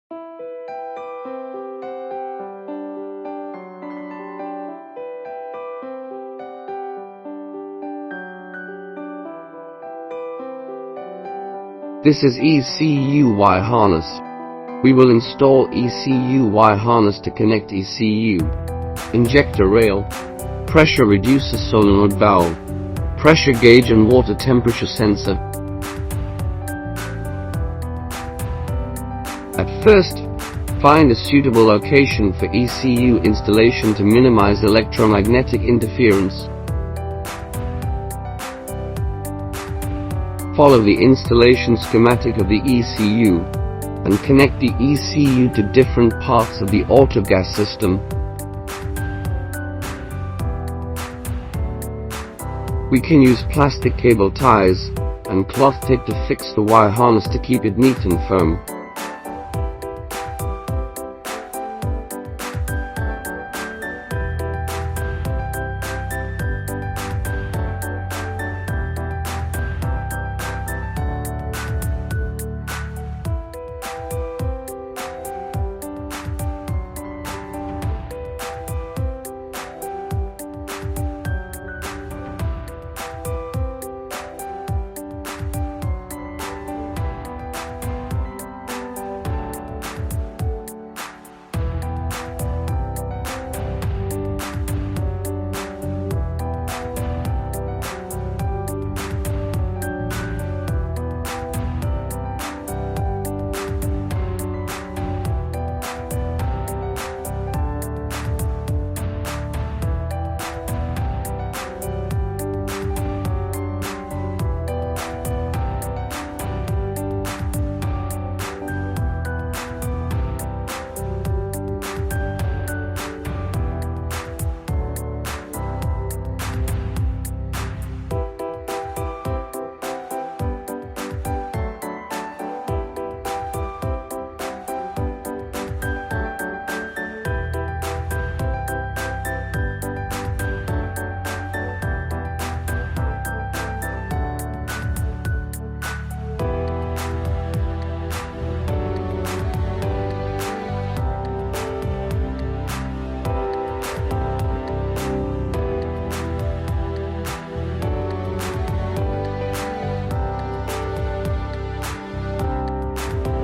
This is ECU wire harness. We will install ECU wire harness to connect ECU, injector rail, pressure reducer solenoid valve, pressure gauge and water temperature sensor. At first, find a suitable location for ECU installation to minimize electromagnetic interference. Follow the installation schematic of the ECU and connect the ECU to different parts of the autogas system. We can use plastic cable ties and cloth tape to fix the wire harness to keep it neat and firm.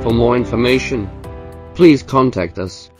For more information, please contact us.